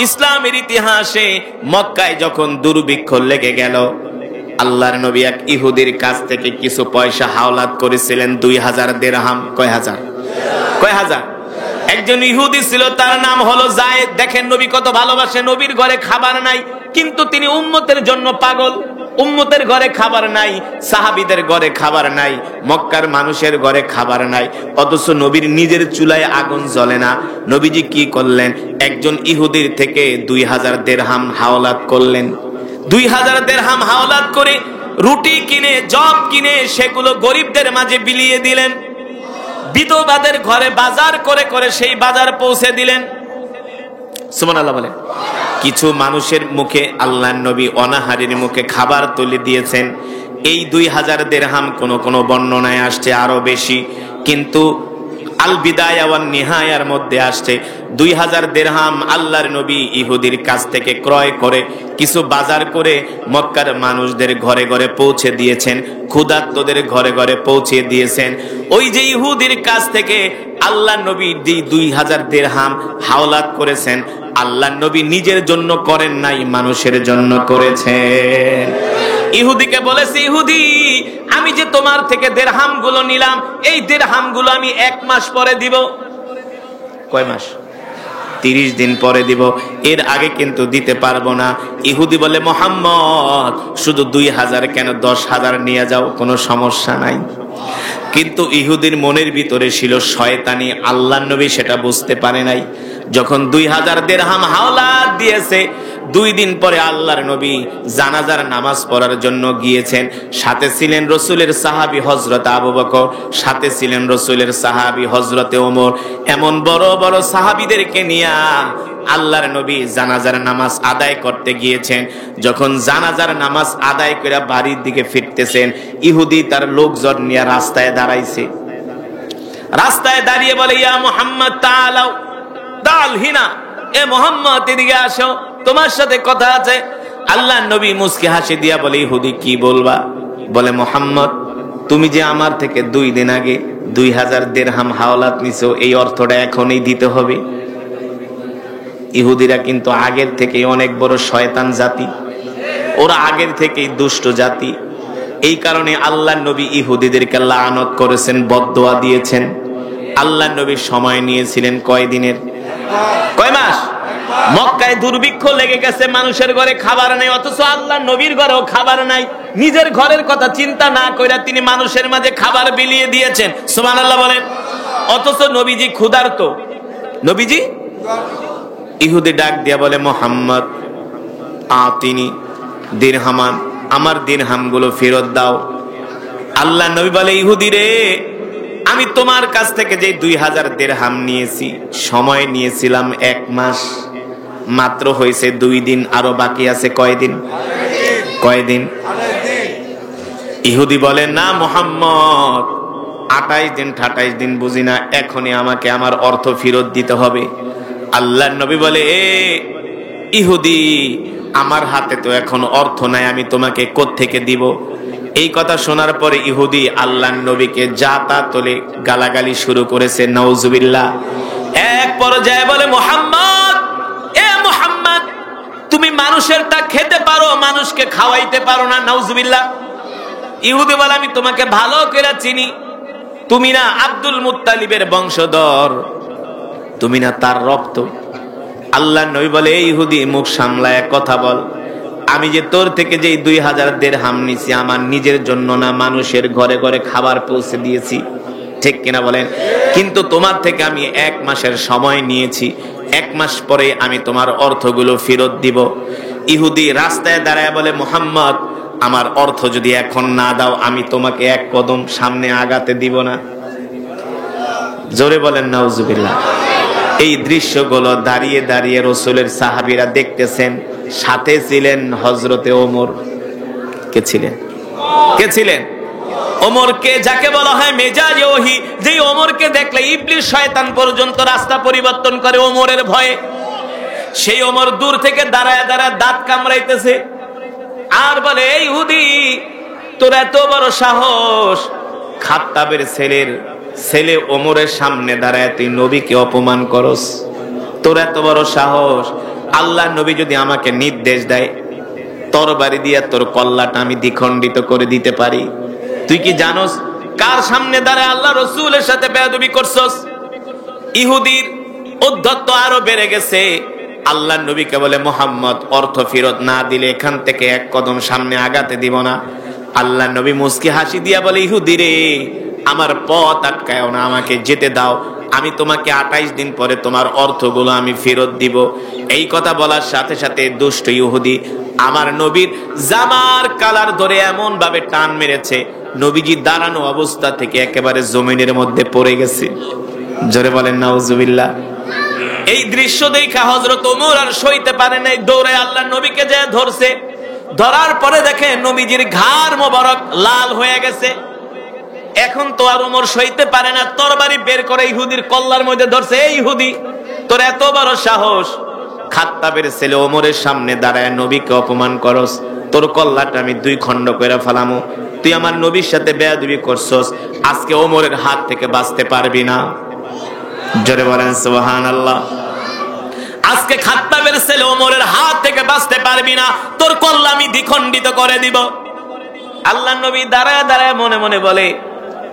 ইসলামের ইতিহাসে মক্কায় যখন দুর্ভিক্ষ লেগে গেল, আল্লাহর নবী এক ইহুদির কাছ থেকে কিছু পয়সা হাওলাত করেছিলেন, 2000 দিরহাম। কয় হাজার? একজন ইহুদি ছিল, তার নাম হলো যায়েদ। দেখেন নবী কত ভালোবাসে। নবীর ঘরে খাবার নাই, কিন্তু তিনি উম্মতের জন্য পাগল। উম্মতের ঘরে খাবার নাই, সাহাবীদের ঘরে খাবার নাই, মক্কার মানুষের ঘরে খাবার নাই, অথচ নবীর নিজের চুলায় আগুন জ্বলে না। নবীজি কি করলেন? একজন ইহুদির থেকে 2000 দিরহাম হাওলাত করলেন। 2000 দিরহাম হাওলাত করে রুটি কিনে, জব কিনে সেগুলো গরিবদের মাঝে বিলিয়ে দিলেন। বিধবাদের ঘরে বাজার করে করে সেই বাজার পৌঁছে দিলেন। সুবহানাল্লাহ বলে। কিছু মানুষের মুখে আল্লাহর নবী অনাহারের মুখে খাবার তুলে দিয়েছেন। এই 2000 দিরহাম কোন কোন বর্ণনায় আসছে আরো বেশি, কিন্তু আল বিদায়া ওয়ান নিহায়ার মধ্যে আসছে 2000 দিরহাম আল্লাহর নবী ইহুদির কাছ থেকে ক্রয় করে কিছু বাজার করে মক্কার মানুষদের ঘরে ঘরে পৌঁছে দিয়েছেন, ক্ষুধার্তদের ঘরে ঘরে পৌঁছে দিয়েছেন। ওই যে ইহুদির কাছ থেকে আল্লাহর নবী 2000 দিরহাম হাওলাত করেছেন, আল্লাহর নবী নিজের জন্য করেন নাই, মানুষের জন্য করেছেন। ইহুদিকে বলেছে, ইহুদি আমি যে তোমার থেকে দিরহাম গুলো নিলাম, এই দিরহাম গুলো আমি 1 মাস পরে দিব। কয় মাস? 30 দিন পরে দিব, এর আগে কিন্তু দিতে পারবো না। ইহুদি বলে, মুহাম্মদ শুধু 2000 কেন, 10,000 নিয়ে যাও, কোনো সমস্যা নাই। কিন্তু ইহুদির মনের ভিতরে ছিল শয়তানি, আল্লাহর নবী সেটা বুঝতে পারে নাই। যখন 2000 দিরহাম হাওলাত দিয়েছে, 2 দিন পরে আল্লাহর নবী জানাজার নামাজ পড়ার জন্য গিয়েছেন। সাথে ছিলেন রসুলের সাহাবী হযরত আবু বকর, সাথে ছিলেন রসুলের সাহাবী হযরতে ওমর। এমন বড় বড় সাহাবীদেরকে নিয়ে আল্লাহর নবী জানাজার নামাজ আদায় করতে গিয়েছেন। যখন জানাজার নামাজ আদায় করে বাড়ির দিকে ফিরতেছেন, ইহুদি তার লোকজন নিয়ে রাস্তায় দাঁড়াইছে। রাস্তায় দাঁড়িয়ে বলে, ইয়া মুহাম্মদ তাআলাও তাল হিনা, এ মুহাম্মদ এদিকে আসো, তোমার সাথে কথা আছে। আল্লাহর নবী মুস্কি হাসি দিয়া বলে, ইহুদি কি বলবা? বলে, মুহাম্মদ তুমি যে আমার থেকে 2 দিন আগে 2000 দিরহাম হাওলাত নিছো, এই অর্থটা এখনই দিতে হবে। ইহুদিরা কিন্তু আগের থেকেই অনেক বড় শয়তান জাতি, ওরা আগের থেকেই দুষ্ট জাতি। এই কারণে আল্লাহর নবী ইহুদিদেরকে লানত করেছেন, বদদোয়া দিয়েছেন। আল্লাহর নবী সময় নিয়েছিলেন কয় দিনের? কয় মাস? মক্কায় দুর্ভিক্ষ লেগে গেছে, মানুষের ঘরে খাবার নাই, অথচ আল্লাহর নবীর ঘরেও খাবার নাই। নিজের ঘরের কথা চিন্তা না কইরা তিনি মানুষের মাঝে খাবার বিলিয়ে দিয়েছেন। সুবহানাল্লাহ বলেন। অথচ নবীজি ক্ষুধার্ত। নবীজি ইহুদি ডাক দিয়া বলে, মুহাম্মদ আতিনি দিরহামান, আমার দিরহামগুলো ফেরত দাও। আল্লাহর নবী বলে, ইহুদি রে, আমি তোমার কাছ থেকে যে 2000 দিরহাম নিয়েছি, সময় নিয়েছিলাম 1 মাস, মাত্র হয়েছে 2 দিন, আরো বাকি আছে কয়দিন? কয়দিন? ইহুদি বলে, না মুহাম্মদ, 28 দিন 28 দিন বুঝি না, এখনই আমাকে আমার অর্থ ফেরত দিতে হবে। আল্লাহর নবী বলে, এ ইহুদি, আমার হাতে তো এখন অর্থ নাই, আমি তোমাকে কোত্থেকে দিব? এই কথা শোনার পরে ইহুদি আল্লাহর নবীকে যা তা তোলে গালাগালি শুরু করেছে, নাউজুবিল্লাহ। এক পর্যায়ে বলে, মুহাম্মদ, এ মুহাম্মদ, তুমি মানুষেরটা খেতে পারো, মানুষকে খাওয়াইতে পারো না, নাউজুবিল্লাহ। ইহুদি বলে, আমি তোমাকে ভালো করে চিনি, তুমি না আব্দুল মুত্তালিবের বংশধর, তুমি না তার রক্ত। আল্লাহর নবী বলে, এই ইহুদি, মুখ সামলায় কথা বল। আমি যে তোর থেকে যে 2000 দিরহাম নিছি, আমার নিজের জন্য না, মানুষের ঘরে ঘরে খাবার পৌঁছে দিয়েছি, ঠিক কিনা বলেন? কিন্তু তোমার থেকে আমি 1 মাসের সময় নিয়েছি, 1 মাস পরে আমি তোমার অর্থগুলো ফেরত দিব। ইহুদি রাস্তায় দাঁড়ায় বলে, মুহাম্মদ, আমার অর্থ যদি এখন না দাও, আমি তোমাকে 1 কদম সামনে আগাতে দিব না। জোরে বলেন নাউজুবিল্লাহ। এই দৃশ্যগুলো দাঁড়িয়ে দাঁড়িয়ে রসুলের সাহাবীরা দেখতেছেন। সাথে ছিলেন হযরতে ওমর। কে ছিলেন? কে ছিলেন? ওমরকে যাকে বলা হয় মেজাজে ওহী, যে ওমরকে দেখলে ইবলিস শয়তান পর্যন্ত রাস্তা পরিবর্তন করে ওমরের ভয়ে। সেই ওমর দূর থেকে দাঁড়ায় দাঁড়ায় দাঁত কামড়াইতেছে আর বলে, এই ইহুদি, তোর এত বড় সাহস, খাত্তাবের ছেলে ওমরের সামনে দাঁড়ায় তুই নবীকে অপমান করস? তোর এত বড় সাহস? আল্লাহ নবী যদি আমাকে নির্দেশ দেয় তরবারি দিয়া তোর কল্লাটা আমি দ্বিখণ্ডিত করে দিতে পারি। তুই কি জানোস কার সামনে দাঁড়ায় আল্লাহ রসুলের সাথে বেয়াদবি করছস? ইহুদির উদ্ধত্ত আরো বেড়ে গেছে। আল্লাহ নবীকে বলে, মুহাম্মদ অর্থ ফেরত না দিলে এখান থেকে এক কদম সামনে আগাতে দিব না। আল্লাহ নবী মুস্কি হাসি দিয়া বলে, ইহুদি রে, আমার পথ আটকায় না, আমাকে যেতে দাও, আমি তোমাকে 28 দিন পরে তোমার অর্থগুলো আমি ফেরত দিব। এই কথা বলার সাথে সাথে দুষ্ট ইহুদি আমার নবীর জামার কালার ধরে এমন ভাবে টান মেরেছে, নবীজি দাঁড়ানো অবস্থা থেকে একেবারে জমিনের মধ্যে পড়ে গেছে। জোরে বলেন নাউজুবিল্লাহ। এই দৃশ্য দেখা হযরত ওমর আর সইতে পারে নাই, দৌড়ে আল্লাহ নবীকে যে ধরছে। ধরার পরে দেখে নবীজির ঘাড় মোবারক লাল হয়ে গেছে। এখন তো আর ওমর সইতে পারে না, তরবারি বের করে ইহুদির কল্লার মধ্যে ধরছে। এই ইহুদি, তোর এত বড় সাহস, খাত্তাবের ছেলে ওমরের সামনে দাঁড়ায় নবীকে অপমান করস, তোর কল্লাটা আমি 2 খণ্ড করে ফেলামু, তুই আমার নবীর সাথে বেয়াদবি করছস, আজকে ওমরের হাত থেকে বাঁচতে পারবি না। জোরে বলেন সুবহানাল্লাহ। আজকে খাত্তাবের ছেলে ওমরের হাত থেকে বাঁচতে পারবি না, তোর কল্লা আমি দ্বিখণ্ডিত করে দিব। আল্লাহ নবী দাঁড়ায় দাঁড়ায় মনে মনে বলে,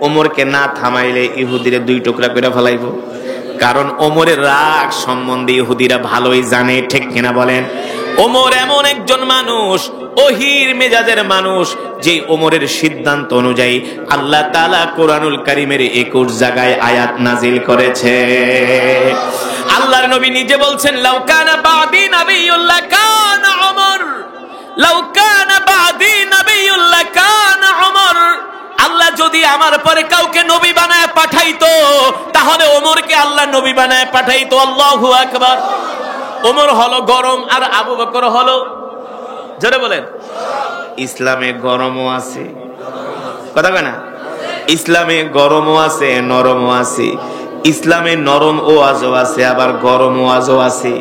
ওমরকে না থামাইলে ইহুদিরে 2 টুকরা করে ফেলাইবো। কারণ ওমরের রাগ সম্বন্ধে ইহুদিরা ভালোই জানে, ঠিক কিনা বলেন? ওমর এমন একজন মানুষ, ওহির মেজাজের মানুষ, যে ওমরের সিদ্ধান্ত অনুযায়ী আল্লাহ তাআলা কোরআনুল কারীমের 21 জায়গায় আয়াত নাজিল করেছে। আল্লাহর নবী নিজে বলছেন, লাউ কানা বাদি নাবিয়্যুল্লাহ কানা ওমর, লাউ কানা বাদি নাবিয়্যুল্লাহ কানা ওমর। আল্লাহ যদি আমার পরে কাউকে নবী বানায় পাঠাইতো, তাহলে ওমরকে আল্লাহ নবী বানায় পাঠাইতো। আল্লাহু আকবার। ওমর হলো গরম আর আবু বকর হলো, জোরে বলেন, ইসলামে গরমও আছে, কথা কয় না? ইসলামে গরমও আছে, নরমও আছে। ইসলামে নরম ওয়াজও আছে, আবার গরম ওয়াজও আছে।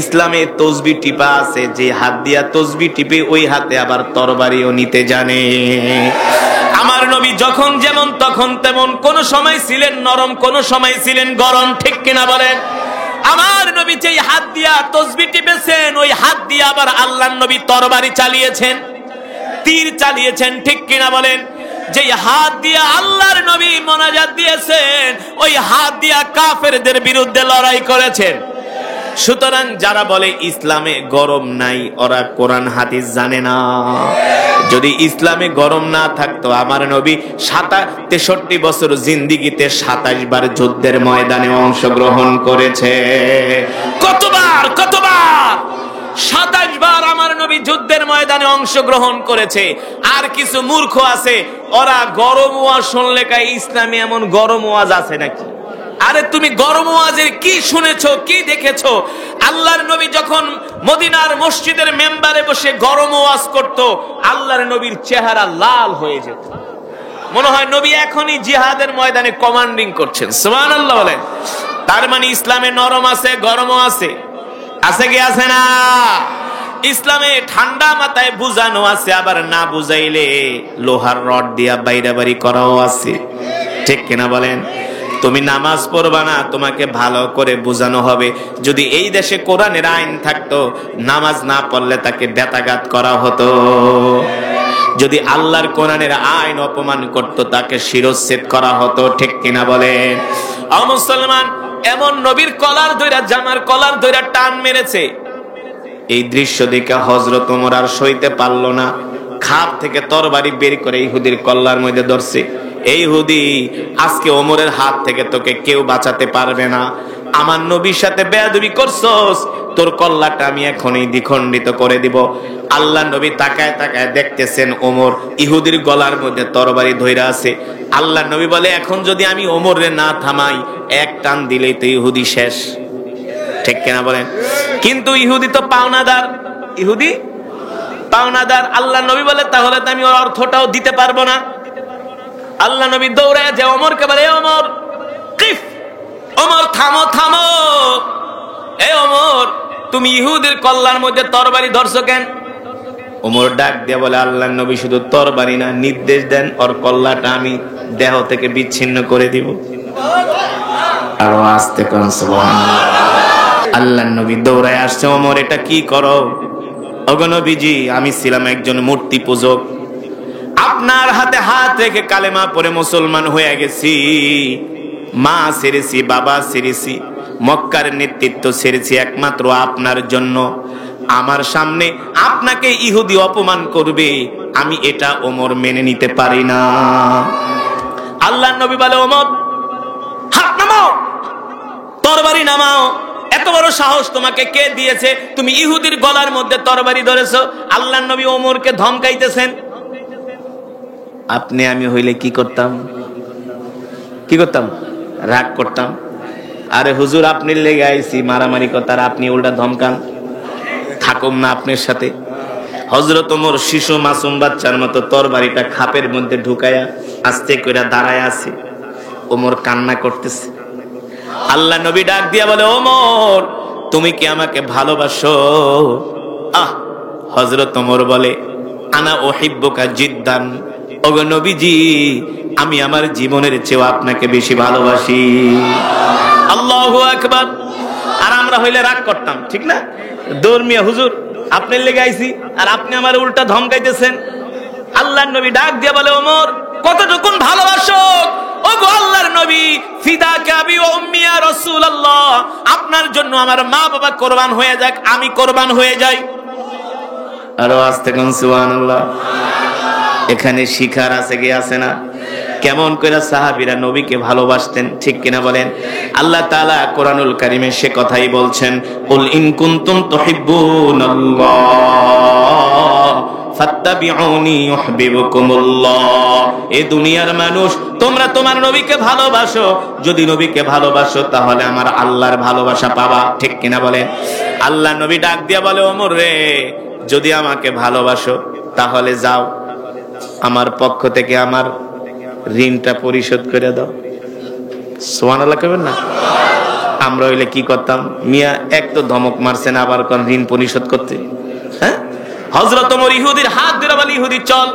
ইসলামে তসবিহ টিপা আছে, যে হাত দিয়া তসবিহ টিপে ওই হাতে আবার তরবারিও নিতে জানে। আমার নবী যখন যেমন তখন তেমন, কোন সময় ছিলেন নরম, কোন সময় ছিলেন গরম, ঠিক কিনা বলেন? আমার নবী যেই হাত দিয়া তসবিহ টিপেছেন, ওই হাত দিয়া আবার আল্লাহর নবী তরবারি চালিয়েছেন, তীর চালিয়েছেন, ঠিক কিনা বলেন? যেই হাত দিয়া আল্লাহর নবী মোনাজাত দিয়েছেন, ওই হাত দিয়া কাফেরদের বিরুদ্ধে লড়াই করেছেন। সুতরাং যারা বলে ইসলামে গরম নাই, ওরা কোরআন হাদিস জানে না। যদি ইসলামে গরম না থাকতো, আমার নবী 63 বছর জিন্দিগিতে 27 বার যুদ্ধের ময়দানে অংশগ্রহণ করেছে। কতবার 27 বার আমার নবী যুদ্ধের ময়দানে অংশগ্রহণ করেছে। আর কিছু মূর্খ আছে, ওরা গরম ওয়াজ শুনলে কয় ইসলামে এমন গরম ওয়াজ আছে নাকি? আরে তুমি গরম ওয়াজের কি শুনেছো, কি দেখেছো? আল্লাহর নবী যখন মদিনার মসজিদের মেম্বারে বসে গরম ওয়াজ করত, আল্লাহর নবীর চেহারা লাল হয়ে যেত, মনে হয় নবী এখনই জিহাদের ময়দানে কমান্ডিং করছেন। সুবহানাল্লাহ বলেন। তার মানে ইসলামে নরম আছে, গরমও আছে, আছে কি আছে না? ইসলামে ঠান্ডা মাথায় বুঝানো আছে, আবার না বুঝাইলে লোহার রড দিয়া বাইরাবাড়ি করাও আছে, ঠিক কিনা বলেন? তুমি নামাজ পড়বা না, তোমাকে ভালো করে বোঝানো হবে। যদি এই দেশে কোরআনের আইন থাকতো, নামাজ না পড়লে তাকে বেতাঘাত করা হতো। যদি আল্লাহর কোরআনের আইন অপমান করত, তাকে শিরচ্ছেদ করা হতো, ঠিক কিনা বলেন? ও মুসলমান, এমন নবীর কলার ধইরা, জামার কলার ধইরা টান মেরেছে। এই দৃশ্য দেখে হযরত ওমর আর সইতে পারল না, খাপ থেকে তরবারি বের করে ইহুদির কল্লার মধ্যে ধরছে। এই ইহুদি, আজকে ওমরের হাত থেকে তোকে কেউ বাঁচাতে পারবে না। আমার নবীর সাথে বেয়াদবি করছস, তোর কল্লাটা আমি এখনই দ্বিখণ্ডিত করে দিব। আল্লাহ নবী তাকায় তাকায় দেখতেছেন ওমর ইহুদির গলার মধ্যে তরবারি ধইরা আছে। আল্লাহ নবী বলে, এখন যদি আমি ওমরে না থামাই, এক টান দিলেই তো ইহুদি শেষ, ঠিক কিনা বলেন? কিন্তু ইহুদি তো পাওনাদার, ইহুদি পাওনাদার। আল্লাহ নবী বলে, তাহলে তো আমি ওর অর্থটাও দিতে পারবো না। আল্লাহ নবী দৌড়ায় যে ওমরকে বলে, ওমর কিফ, ওমর থামো থামো, এ ওমর তুমি ইহুদের কল্লার মধ্যে তরবারি ধরছো কেন? ওমর ডাক দিয়ে বলে, আল্লাহর নবী শুধু তরবারি না, নির্দেশ দেন ওর কল্লাটা আমি দেহ থেকে বিচ্ছিন্ন করে দিব। আরো আস্তে কোন সুবহানাল্লাহ। আল্লাহর নবী দৌড়ায় আসছে, ওমর এটা কি করো? ওগো নবীজি, আমি ছিলাম একজন মূর্তি পূজক, আপনার হাতে হাত রেখে কালেমা পড়ে মুসলমান হয়ে গেছি, মা ছেড়েছি, বাবা ছেড়েছি, মক্কার নেতৃত্ব ছেড়েছি একমাত্র আপনার জন্য। আমার সামনে আপনাকে ইহুদি অপমান করবে, আমি এটা ওমর মেনে নিতে পারি না। আল্লাহর নবী বলে, ওমর হাত নামাও, তরবারি নামাও। এত বড় সাহস তোমাকে কে দিয়েছে? তুমি ইহুদির গলার মধ্যে তরবারি ধরেছো। আল্লাহর নবী ওমরকে ধমকাইতেছেন। আপনি আমি হইলে কি করতাম? কি করতাম? রাগ করতাম। আরে হুজুর, আপনি লেগে আইছি মারামারি কথা, আপনি উল্টা ধমকান, থাকুম না আপনার সাথে। হযরত ওমর শিশু মাসুম বাচ্চার মতো তরবারিটা খাপের মধ্যে ঢুকায়া আস্তে করে দাঁড়ায় আছে। ওমর কান্না করতেছে। আল্লাহ নবী ডাক দিয়া বলে, ওমর তুমি কি আমাকে ভালোবাসো? হযরত ওমর বলে, আনা উহিব্বুকা জিদ্দান। ওগো নবীজি, আমি আমার জীবনের চেয়ে আপনাকে বেশি ভালোবাসি। আল্লাহু আকবার। আর আমরা হইলে রাগ করতাম, ঠিক না? দৌড়মিয়া হুজুর, আপনার লেগে আইছি আর আপনি আমার উল্টা ধমকাইতেছেন। আল্লাহর নবী ডাক দিয়া বলে, ওমর কতটুকুন ভালোবাসো? ওগো আল্লাহর নবী, ফিদাকা আবি ওয়া উম্মি ইয়া রাসূলুল্লাহ, আপনার জন্য আমার মা বাবা কুরবান হয়ে যাক, আমি কুরবান হয়ে যাই। আরো আস্তে কোন সুবহানাল্লাহ। এখানে শিখার আছে কি আছে না? কেমন করে সাহাবীরা নবীকে ভালোবাসতেন, ঠিক কিনা বলেন? আল্লাহ তাআলা কোরআনুল কারীমে সে কথাই বলছেন, কুল ইন কুনতুম তুহিব্বুনাল্লাহ ফাত্তাবিউনি ইউহিব্বুকুমুল্লাহ। এই দুনিয়ার মানুষ, তোমরা তোমার নবীকে ভালোবাসো। যদি নবীকে ভালোবাসো তাহলে আমার আল্লাহর ভালোবাসা পাবা, ঠিক কিনা বলেন? আল্লাহ নবী ডাক দিয়া বলে, ওমর রে, যদি আমাকে ভালোবাসো তাহলে যাও, আমার পক্ষ থেকে আমার ঋণটা পরিশোধ করে দাও। সুবহানাল্লাহ কইবেন না? আমরা হইলে কি করতাম? মিয়া এক তো ধমক মারছেন, আবার কোন ঋণ পরিশোধ করতে? হ্যাঁ, হযরত ওমর ইহুদির হাত ধরে বলে, ইহুদি চল,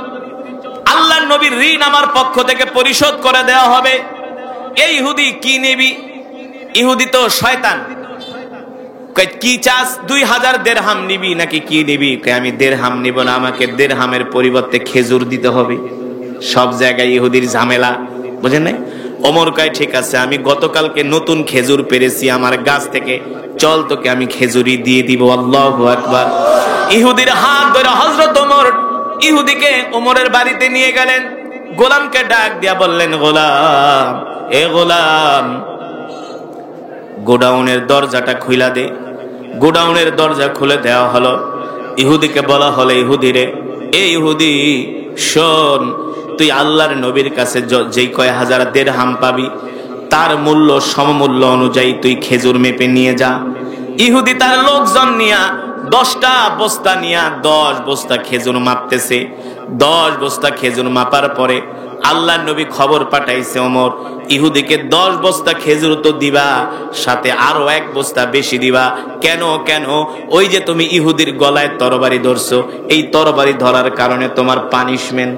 আল্লাহর নবীর ঋণ আমার পক্ষ থেকে পরিশোধ করে দেওয়া হবে। এই ইহুদি কি নিবি? ইহুদি তো শয়তান। কি চাস? 2000 দিরহাম নিবি নাকি কি নিবি? আমি দিরহাম নিব না, আমাকে দিরহামের পরিবর্তে খেজুর দিতে হবে। সব জায়গায় ইহুদির ঝামেলা, বুঝেন নাই? ওমর কয়, ঠিক আছে, আমি গতকালকে নতুন খেজুর পেরেছি আমার গাছ থেকে, চল তোকে আমি খেজুরি দিয়ে দিব। আল্লাহু আকবার। ইহুদির হাত ধরে হযরত ওমর ইহুদিকে ওমরের বাড়িতে নিয়ে গেলেন। গোলামকে ডাক দিয়া বললেন, গোলাম, এ গোলাম, গোডাউনের দরজাটা খুইলা দে। গোডাউনের দরজা খুলে দেওয়া হলো। ইহুদিকে বলা হলো, ইহুদিরে, এ ইহুদি শোন, তুই আল্লাহর নবীর কাছে যেই কয় হাজার দিরহাম পাবি, তার মূল্য সমমূল্য অনুযায়ী তুই খেজুর মেপে নিয়ে যা। ইহুদি তার লোকজন নিয়া 10টা বস্তা নিয়া 10 বস্তা খেজুর মাপতেছে। 10 বস্তা খেজুর মাপার পরে আল্লাহর নবী খবর পাঠাইছে, ওমর ইহুদিকে 10 বস্তা খেজুর তো দিবা, সাথে আরো 1 বস্তা বেশি দিবা। কেন? কেন? ওই যে তুমি ইহুদির গলায় তরবারি ধরছো, এই তরবারি ধরার কারণে তোমার পানিশমেন্ট,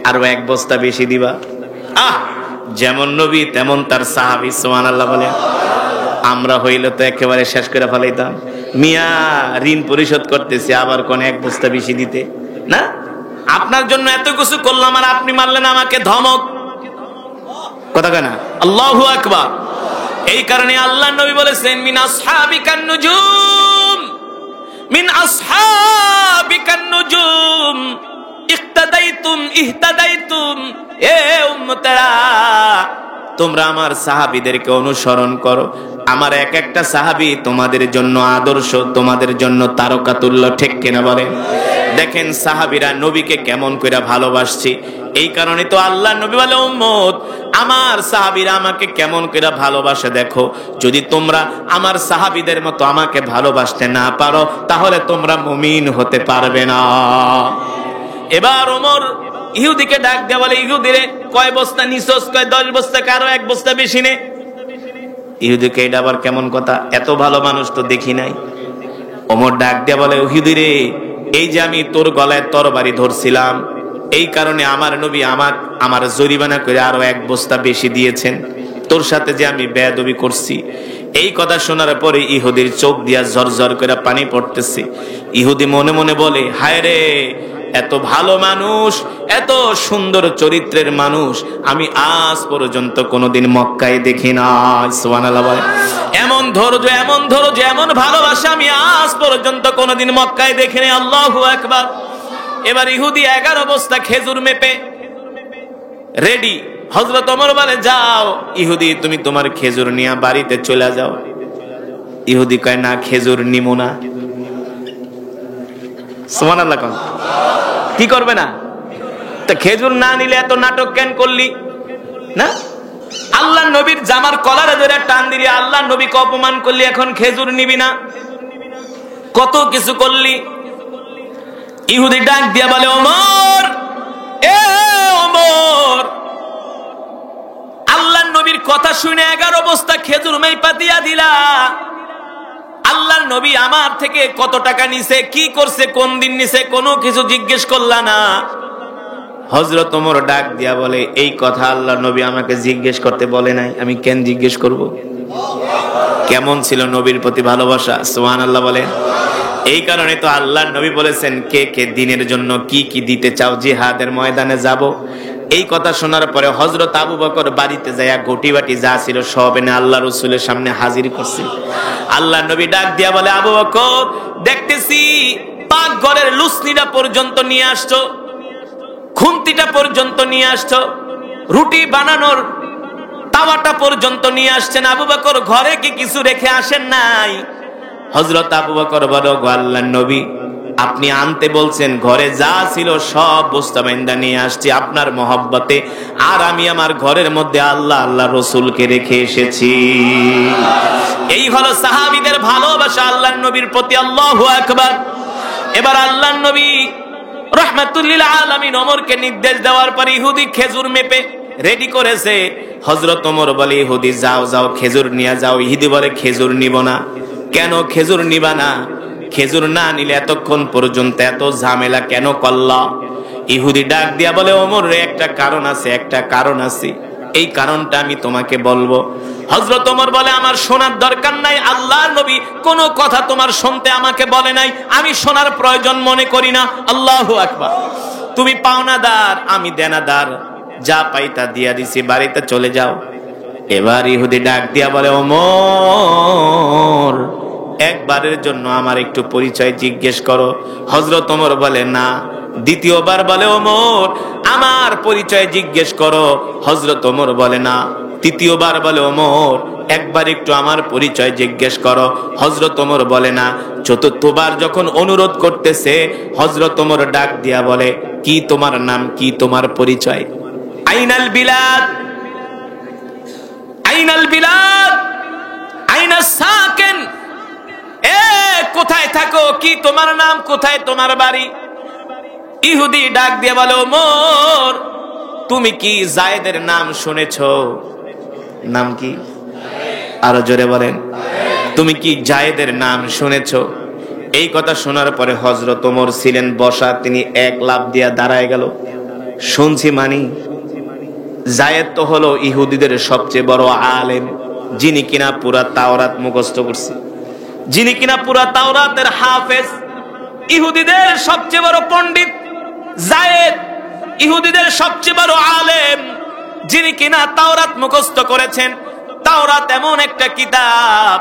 আরো 1 বস্তা বেশি দিবা। যেমন নবী তেমন তার সাহাবী। সুবহানাল্লাহ বলে। আমরা হইলে তো একেবারে শেষ করে ফেলাইতাম। মিয়া ঋণ পরিশোধ করতেছি, আবার কোন 1 বস্তা বেশি দিতে না? আপনার জন্য এত কিছু করলাম আর আপনি মারলেন আমাকে ধমক, কথা কেনা? আল্লাহু আকবার। এই কারণে আল্লাহর নবী বলেছেন, মিন আসহাবিকান নুজুম, মিন আসহাবিকান নুজুম ইক্তাদাইতুম ইহতাদাইতুম। এ উম্মতেরা, তোমরা আমার সাহাবীদেরকে অনুসরণ করো। আমার এক একটা সাহাবী তোমাদের জন্য আদর্শ, তোমাদের জন্য তারকাতুল্য, ঠিক কিনা বলেন? দেখেন সাহাবীরা নবীকে কেমন করে ভালোবাসছে। এই কারণে তো আল্লাহ নবী বলে, উম্মত, আমার সাহাবীরা আমাকে কেমন করে ভালোবাসে দেখো। যদি তোমরা আমার সাহাবীদের মতো আমাকে ভালোবাসতে না পারো, তাহলে তোমরা মুমিন হতে পারবে না। এবার ওমর ইহুদিকে ডাক দেয়া বলে, ইহুদিরে, কয় বস্তা নিছস? কয় 10 বস্তা। কারো 1 বস্তা বেশি নে। ইহুদিকে এটা আবার কেমন কথা? এত ভালো মানুষ তো দেখি নাই। ওমর ডাক দেয়া বলে, ইহুদিরে, এই যে আমি তোর গলায় তরবারি ধরছিলাম, এই কারণে আমার নবী আমার জরিমানা করে আরো 1 বস্তা বেশি দিয়েছেন। তোর সাথে যে আমি বেয়াদবি করছি, এই কথা শোনার পরে ইহুদির চোখ দিয়া ঝরঝর করে পানি পড়তেছে। ইহুদি মনে মনে বলে, হায় রে, এত ভালো মানুষ, এত সুন্দর চরিত্রের মানুষ আমি আজ পর্যন্ত কোনোদিন মক্কায় দেখি না। সুবহানাল্লাহ বলে। এমন ধৈর্য, এমন ধৈর্য, এমন ভালোবাসা আমি আজ পর্যন্ত কোনোদিন মক্কায় দেখিনি। আল্লাহু আকবার। এবার ইহুদি 11 বস্তা খেজুর মেপে রেডি। হযরত ওমর বলে, যাও ইহুদি, তুমি তোমার খেজুর নিয়ে বাড়িতে চলে যাও। ইহুদি কয়, না, খেজুর নিমু না। সুবহানাল্লাহ। কি করবে না? তা খেজুর না নিলে এত নাটক কেন করলি? না, আল্লাহ নবীর জামার কলারে ধরে টান দিলি, আল্লাহ নবীকে অপমান করলি, এখন খেজুর নিবি না? কত কিছু করলি। ইহুদি ডাক দিয়া বলে, ওমর, এ ওমর, আল্লাহ নবীর কথা শুনে 11 বস্তা খেজুর মাইপা দিয়া দিলা। আল্লাহ নবী আমার থেকে কত টাকা নিছে, কি করছে, কোন দিন নিছে, কোনো কিছু জিজ্ঞেস করলা না। হযরত ওমর ডাক দিয়া বলে, এই কথা আল্লাহ নবী আমাকে জিজ্ঞেস করতে বলে নাই, আমি কেন জিজ্ঞেস করব? কেমন ছিল নবীর প্রতি ভালোবাসা। সুবহানাল্লাহ বলে। এই কারণে তো আল্লাহ নবী বলেছেন, কে কে দিনের জন্য কি কি দিতে চাও, জিহাদের ময়দানে যাব। এই কথা শোনার পরে হযরত আবু বকর বাড়িতে যায়া ঘটি বাটি যা ছিল সব এনে আল্লাহ রাসূলের সামনে হাজির করছে। আল্লাহ নবী ডাক দিয়া বলে, আবু বকর, দেখতেছি পাক ঘরের লুসনিটা পর্যন্ত নিয়ে আসছো, খুন্তিটা পর্যন্ত নিয়ে আসছো, রুটি বানানোর তাওয়াটা পর্যন্ত নিয়ে আসছেন। আবু বকর, ঘরে কি কিছু রেখে আসেন নাই? হযরত আবু বকর বলে, গো আল্লাহর নবী, আপনি আনতে বলছেন, ঘরে যা ছিল সব বস্তা বাইন্দা নিয়ে আসছি আপনার মহব্বতে, আর আমি আমার ঘরের মধ্যে আল্লাহ আল্লাহ রসুলকে রেখে এসেছি। এই হলো সাহাবীদের ভালোবাসা আল্লাহর নবীর প্রতি। আল্লাহু আকবার। এবার আল্লাহর নবী রাহমাতুল লিল আলামিন ওমরকে নির্দেশ দেওয়ার পর ইহুদি খেজুর মেপে রেডি করেছে। হযরত ওমর বলে, ইহুদি যাও যাও খেজুর নিয়ে যাও। ইহুদি বলে, খেজুর নিব না। কেন খেজুর নিবা না? খেজুর না নিলে এতক্ষণ পর্যন্ত এত ঝামেলা কেন করলা? ইহুদি ডাক দিয়া বলে, ওমর রে, একটা কারণ আছে, একটা কারণ আছে, এই কারণটা আমি তোমাকে বলবো। হযরত ওমর বলে, আমার শোনার দরকার নাই, আল্লাহর নবী কোনো কথা তোমার শুনতে আমাকে বলে নাই, আমি শোনার প্রয়োজন মনে করি না। আল্লাহু আকবার। তুমি পাওনাদার, আমি দেনাদার, যা পাই তা দিয়া দিছি, বাড়িতে চলে যাও। এবার ইহুদি ডাক দিয়া বলে, ওমর, একবারের জন্য আমার একটু পরিচয় জিজ্ঞেস করো। হযরত ওমর বলে, না। দ্বিতীয়বার বলে, ওমর, আমার পরিচয় জিজ্ঞেস করো। হযরত ওমর বলে, না। তৃতীয়বার বলে, ওমর, একবার একটু আমার পরিচয় জিজ্ঞেস করো। হযরত ওমর বলে, না। চতুর্থবার যখন অনুরোধ করতেছে, হযরত ওমর ডাক দিয়া বলে, কি তোমার নাম, কি তোমার পরিচয়? আইনাল বিলাদ, আইনাল বিলাদ, আইনা সাকিন, এ কোথায় থাকো, কি তোমার নাম, কোথায় তোমার বাড়ি? ইহুদি ডাক দিয়ে বলে, ওমর, তুমি কি যায়েদের নাম শুনেছো? নাম কি? আরো জোরে বলেন। তুমি কি যায়েদের নাম শুনেছো? এই কথা শোনার পরে হযরত ওমর ছিলেন বসা, তিনি এক লাফ দিয়া দাঁড়ায় গেল। শুনছি মানি? যায়েদ তো হলো ইহুদিদের সবচেয়ে বড় আলেম, যিনি কিনা পুরা তাওরাত মুখস্থ করছে, যিনি কিনা পুরা তাওরাতের হাফেজ, ইহুদিদের সবচেয়ে বড় পণ্ডিত যায়েদ, ইহুদিদের সবচেয়ে বড় আলেম, যিনি কিনা তাওরাত মুখস্থ করেছেন। তাওরাত এমন একটা কিতাব,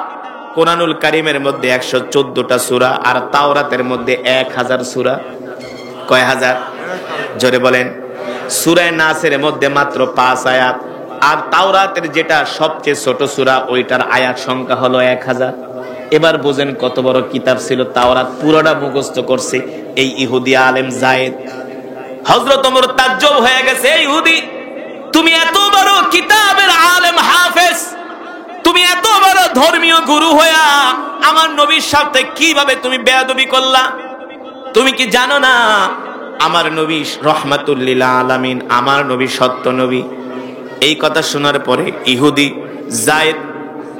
কোরআনুল কারীমের মধ্যে 114টা সূরা, আর তাওরাতের মধ্যে 1000 সূরা। কয় হাজার? জোরে বলেন। সূরা নাসের মধ্যে মাত্র 5 আয়াত, আর তাওরাতের যেটা সবচেয়ে ছোট সূরা, ওইটার আয়াত সংখ্যা হলো 1000। এবার বুঝেন কত বড় কিতাব ছিল। তাওরাত পুরোটা মুখস্থ করছে এই ইহুদি আলেম যায়েদ। হযরত ওমর তাজ্জব হয়ে গেছে, এই ইহুদি, তুমি এত বড় কিতাবের আলেম হাফেজ, তুমি এত বড় ধর্মীয় গুরু হইয়া আমার নবীর সাথে কিভাবে তুমি বেয়াদবি করলা? তুমি কি জানো না আমার নবী রহমাতুল লিল আলামিন, আমার নবী সত্য নবী? এই কথা শোনার পরে ইহুদি যায়েদ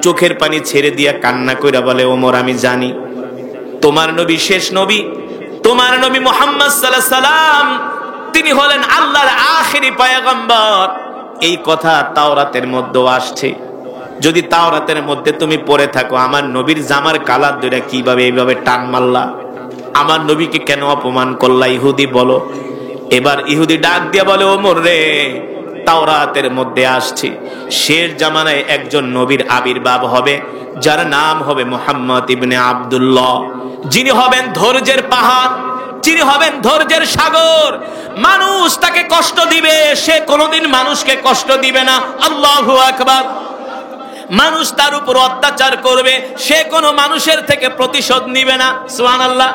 চোখের পানি ছেড়ে দিয়া কান্না কইরা বলে, ওমর, আমি জানি তোমার নবী শেষ নবী, তোমার নবী মুহাম্মদ সাল্লাল্লাহু আলাইহি সাল্লাম তিনি হলেন আল্লাহর আখেরি পয়গম্বর। এই কথা তাওরাতের মধ্যে আসছে। যদি তাওরাতের মধ্যে তুমি পড়ে থাকো আমার নবীর জামার কালার দুইটা কিভাবে এইভাবে টান মারলা, আমার নবীকে কেন অপমান করলা ইহুদি বলো। এবার ইহুদি ডাক দিয়া বলে, ওমর রে, তাওরাতের মধ্যে আসছে শেষ জামানায় একজন নবীর আবির্ভাব হবে যার নাম হবে মুহাম্মদ ইবনে আব্দুল্লাহ, যিনি হবেন ধৈর্যের পাহাড়, যিনি হবেন ধৈর্যের সাগর। মানুষ তাকে কষ্ট দিবে, সে কোনোদিন মানুষকে কষ্ট দিবে না। আল্লাহু আকবার। মানুষ তার উপর অত্যাচার করবে, সে কোনো মানুষের থেকে প্রতিশোধ নিবে না। সুবহানাল্লাহ।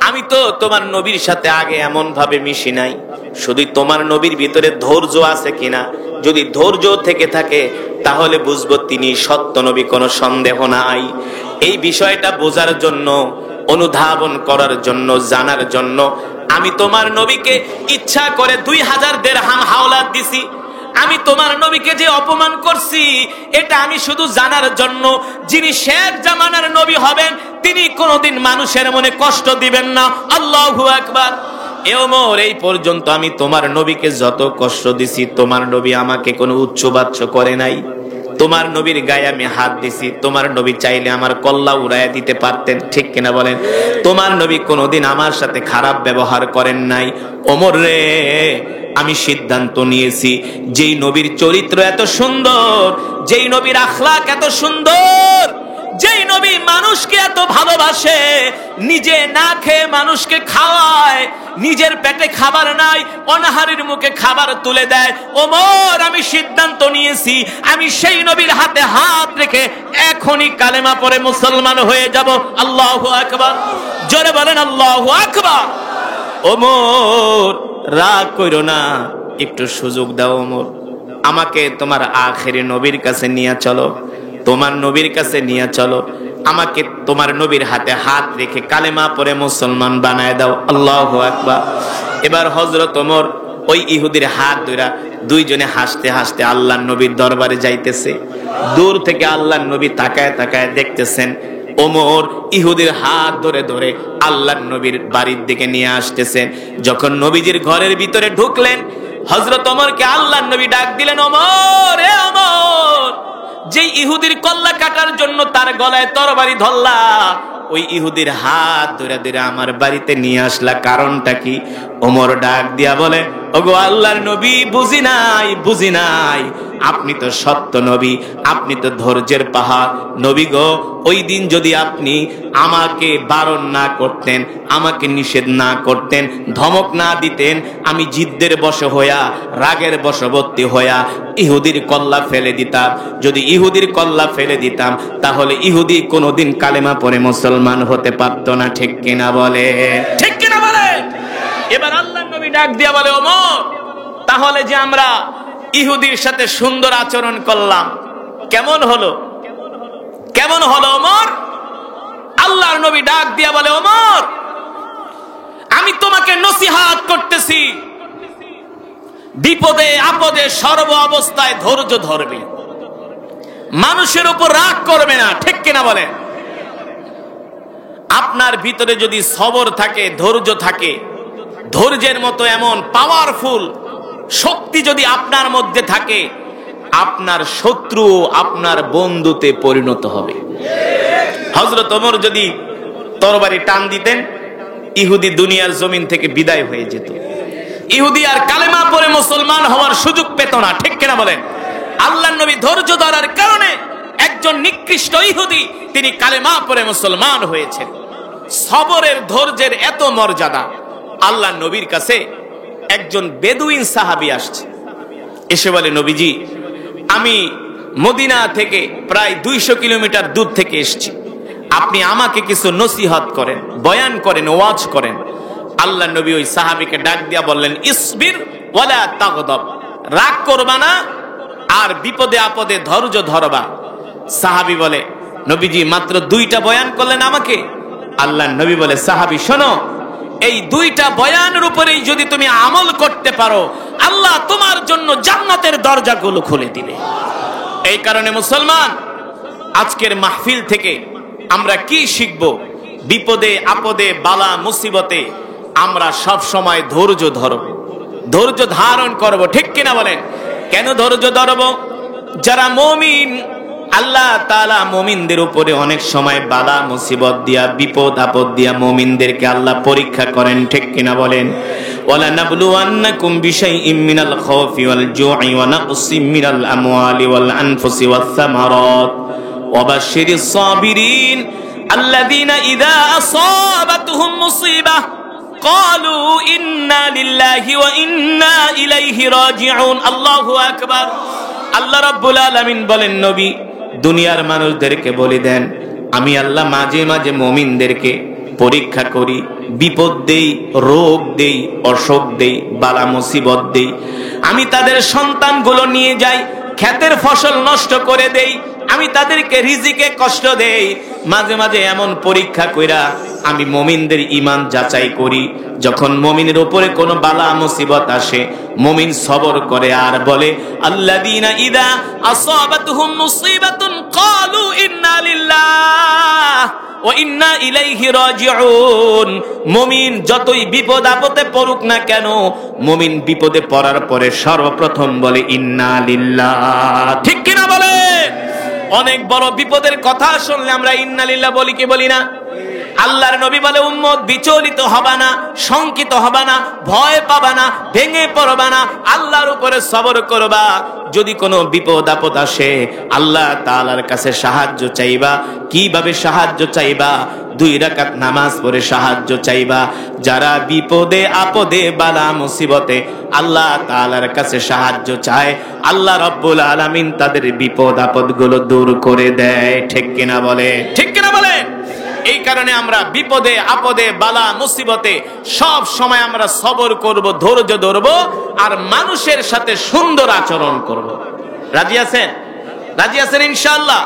আমি তো তোমার নবীর সাথে আগে এমন ভাবে মিশি নাই, শুধু তোমার নবীর ভিতরে ধৈর্য আছে কিনা, যদি ধৈর্য থেকে থাকে তাহলে বুঝবো তিনি সত্য নবী, কোনো সন্দেহ নাই। এই বিষয়টা বোঝার জন্য, অনুধাবন করার জন্য, জানার জন্য আমি তোমার নবীকে ইচ্ছা করে 2000 দিরহাম হাওলাত দিছি। আমি তোমার নবীকে যে অপমান করছি এটা আমি শুধু জানার জন্য, যিনি শেষ জামানার নবী হবেন তিনি কোনোদিন মানুষের মনে কষ্ট দিবেন না। আল্লাহু আকবার। এ ওমর, এই পর্যন্ত আমি তোমার নবীকে যত কষ্ট দিছি, তোমার নবী আমাকে কোনো উচ্চবাচ্য করে নাই। তোমার নবীর গায়ে আমি হাত দিছি, তোমার নবী চাইলে আমার কল্লা উড়াইয়া দিতে পারতেন, ঠিক কিনা বলেন? তোমার নবী কোনোদিন আমার সাথে খারাপ ব্যবহার করেন নাই। ওমর রে, আমি সিদ্ধান্ত নিয়েছি, যেই নবীর চরিত্র এত সুন্দর, যেই নবীর আখলাক এত সুন্দর, যেই নবী মানুষকে এত ভালোবাসে, নিজে না খেয়ে মানুষকে খাওয়ায়, নিজের পেটে খাবার নাই, অনাহারীর মুখে খাবার তুলে দেয়। ওমর, আমি সিদ্ধান্ত নিয়েছি আমি সেই নবীর হাতে হাত রেখে এখনই কালেমা পড়ে মুসলমান হয়ে যাব। আল্লাহু আকবার। জোরে বলেন আল্লাহু আকবার। ওমর, রাগ কইরো না, একটু সুযোগ দাও ওমর, আমাকে তোমার আখেরি নবীর কাছে নিয়ে চলো, তোমার নবীর কাছে নিয়ে চলো, আমাকে তোমার নবীর হাতে হাত রেখে কালেমা পড়ে মুসলমান বানায় দাও। আল্লাহু আকবার। এবার হযরত ওমর ওই ইহুদির হাত ধরে দুইজনে হাসতে হাসতে আল্লাহর নবীর দরবারে যাইতেছে। দূর থেকে আল্লাহর নবী তাকায় তাকায় দেখতেছেন ওমর ইহুদির হাত ধরে ধরে আল্লাহর নবীর বাড়ির দিকে নিয়ে আসতেছেন। যখন নবীজির ঘরের ভিতরে ঢুকলেন, হযরত ওমরকে আল্লাহর নবী ডাক দিলেন, ওমর, এ ওমর, যে ইহুদির কল্লা কাটার জন্য তার গলায় তরবারি ধরলা, ওই ইহুদির হাত ধরে ধরে আমার বাড়িতে নিয়ে আসলা, কারণটা কি? ওমর ডাক দিয়া বলে, ওগো আল্লাহর নবী, বুঝি নাই, আপনি তো সত্য নবী, আপনি তো ধৈর্যের পাহাড় নবী গো। ওই দিন যদি আপনি আমাকে বারণ না করতেন, আমাকে নিষেধ না করতেন, ধমক না দিতেন, আমি জিদ্দের বশ হইয়া, রাগের বশবর্তী হইয়া ইহুদির কল্লা ফেলে দিতাম। যদি ইহুদির কল্লা ফেলে দিতাম তাহলে ইহুদি কোনোদিন কালেমা পড়ে মুসলমান হতে পারত না, ঠিক কিনা বলে? ঠিক কিনা বলে? এবার আল্লাহর নবী ডাক দিয়া বলে, ওমর, তাহলে যে আমরা ইহুদির সাথে সুন্দর আচরণ করলাম, কেমন হলো ওমর? আল্লাহর নবী ডাক দিয়া বলে, ওমর, আমি তোমাকে নসিহত করতেছি, বিপদে আপদে সর্ব অবস্থায় ধৈর্য ধরবে, মানুষের উপর রাগ করবে না, ঠিক কিনা বলে? আপনার ভিতরে যদি সবর থাকে, ধৈর্য থাকে, ধৈর্যের মতো এমন পাওয়ারফুল শক্তি যদি আপনার মধ্যে থাকে, আপনার শত্রু আপনার বন্ধুতে পরিণত হবে। হযরত ওমর যদি তরবারি টান দিতেন, ইহুদি দুনিয়ার জমিন থেকে বিদায় হয়ে যেত, ইহুদি আর কালেমা পড়ে মুসলমান হওয়ার সুযোগ পেত না, ঠিক কিনা বলেন? আল্লাহর নবী ধৈর্য ধরার কারণে একজন নিকৃষ্ট ইহুদি তিনি কালেমা পড়ে মুসলমান হয়েছেন। সবরের, ধৈর্যের এত মর্যাদা। আল্লাহর নবীর কাছে একজন বেদুইন সাহাবী আসছে, এসে বলে, নবীজি, আমি মদিনা থেকে প্রায় 200 কিলোমিটার দূর থেকে এসেছি, আপনি আমাকে কিছু নসিহত করেন, বয়ান করেন, ওয়াজ করেন। আল্লাহর নবী ওই সাহাবীকে ডাক দিয়া বললেন, ইসবির ওয়ালা তাগদাব, রাগ করবা না আর বিপদে আপদে ধৈর্য ধরবা। সাহাবী বলে, নবীজি, মাত্র 2টা বয়ান করলেন আমাকে। আল্লাহর নবী বলে, সাহাবী শোনো, এই 2টা বয়ানের উপরেই যদি তুমি আমল করতে পারো, আল্লাহ তোমার জন্য জান্নাতের দরজাগুলো খুলে দিবে। এই কারণে মুসলমান, আজকের মাহফিল থেকে আমরা কি শিখব? বিপদে আপদে বালা মুসিবতে আমরা সব সময় ধৈর্য ধরব, ধৈর্য ধারণ করব, ঠিক কিনা বলেন? কেন ধৈর্য ধরব? যারা মুমিন, আল্লাহ তাআলা মুমিনদের উপরে অনেক সময় বালা মুসিবত দিয়া, বিপদ আপদ দিয়া মুমিনদেরকে আল্লাহ পরীক্ষা করেন, ঠিক কিনা বলেন? ওয়ালা নাবলুওয়ান্নাকুম বিশাইইম মিনাল খাউফি ওয়াল জু'i ওয়া নাকসিম মিনাল আমওয়ালি ওয়াল আনফুসি ওয়াস সামারাত ওয়া বাশশিরিস সাবিরিন আল্লাযীনা ইযা আসাবাতুহুম মুসিবাহ ক্বালু ইন্না লিল্লাহি ওয়া ইন্না ইলাইহি রাজিউন। আল্লাহু আকবার। আল্লাহ রাব্বুল আলামিন বলেন, নবী দুনিয়ার মানুষদেরকে বলে দেন, আমি আল্লাহ মাঝে মাঝে মুমিনদেরকে পরীক্ষা করি, বিপদ দেই, রোগ দেই, অসুখ দেই, বালা মুসিবত দেই। আমি তাদের সন্তানগুলো নিয়ে যাই, ক্ষেতের ফসল নষ্ট করে দেই, আমি তাদেরকে রিজিকে কষ্ট দেই। মাঝে মাঝে এমন পরীক্ষা কইরা আমি মুমিনদের ঈমান যাচাই করি। যখন মুমিনের উপরে কোনো বালা মুসিবত আসে, মুমিন সবর করে আর বলে, আল্লাযীনা ইযা আসাবাতুহুম মুসিবাতুন ক্বালু ইন্না লিল্লাহি ওয়া ইন্না ইলাইহি রাজিউন। মুমিন যতই বিপদ আপদে পড়ুক না কেন, মুমিন বিপদে পড়ার পরে সর্বপ্রথম বলে ইন্না লিল্লাহ। ঠিক কিনা বলে? অনেক বড় বিপদের কথা শুনলে আমরা ইন্না লিল্লাহ বলি কি বলি না? আল্লাহর নবী বলে, উম্মত বিচলিত হবা না, শঙ্কিত হবা না, ভয় পাবা না, ভেঙে পড়বা না, আল্লাহর উপরে সবর করবা। যদি কোনো বিপদ আপদ আসে আল্লাহ তাআলার কাছে সাহায্য চাইবা। কিভাবে সাহায্য চাইবা? 2 রাকাত নামাজ পড়ে সাহায্য চাইবা। যারা বিপদে আপদে বালা মুসিবতে আল্লাহ তাআলার কাছে সাহায্য চায়, আল্লাহ রাব্বুল আলামিন তাদের বিপদ আপদ গুলো দূর করে দেয়। ঠিক কিনা বলে? ঠিক কিনা বলে? এই কারণে আমরা বিপদে আপদে বালা মুসিবতে সব সময় আমরা সবর করব, ধৈর্য ধরব, আর মানুষের সাথে সুন্দর আচরণ করব। রাজি আছেন? রাজি আছেন ইনশাআল্লাহ?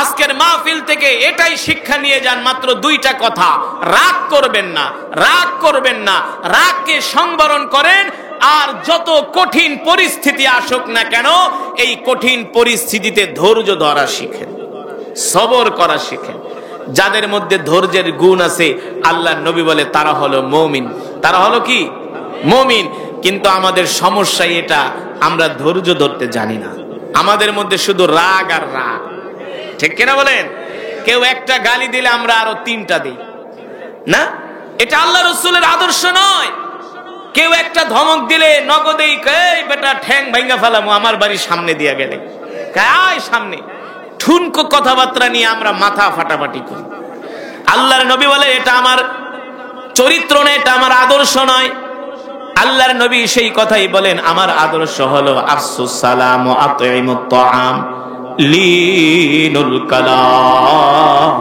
আজকের মাহফিল থেকে এটাই শিক্ষা নিয়ে যান, মাত্র 2টা কথা। রাগ করবেন না, রাগ করবেন না, রাগকে সংবরণ করেন। আর যত কঠিন পরিস্থিতি আসুক না কেন, এই কঠিন পরিস্থিতিতে ধৈর্য ধরা শিখেন, সবর করা শিখেন। যাদের মধ্যে ধৈর্যের গুণ আছে, আল্লাহর নবী বলে তারা হলো মুমিন। তারা হলো কি? মুমিন। কিন্তু আমাদের সমস্যা এটা, আমরা ধৈর্য ধরতে জানি না। আমাদের মধ্যে শুধু রাগ আর রাগ। ঠিক কিনা বলেন? কেউ একটা গালি দিলে আমরা আরো 3টা দিই না? এটা আল্লাহ রাসূলের আদর্শ নয়। কেউ একটা ধমক দিলে নগদেই, এই বেটা ঠ্যাং ভাঙ্গা ফেলামু আমার বাড়ির সামনে দিয়া গেলে, আয় সামনে। ঠুনকো কথাবার্তা নিয়ে আমরা মাথা ফাটাফাটি করি। আল্লাহর নবী বলে এটা আমার চরিত্র নয়, এটা আমার আদর্শ নয়। আল্লাহর নবী সেই কথাই বলেন, আমার আদর্শ হলো আফসুস সালাম ওয়া আতঈমুত তাআম লিনুল কালাম।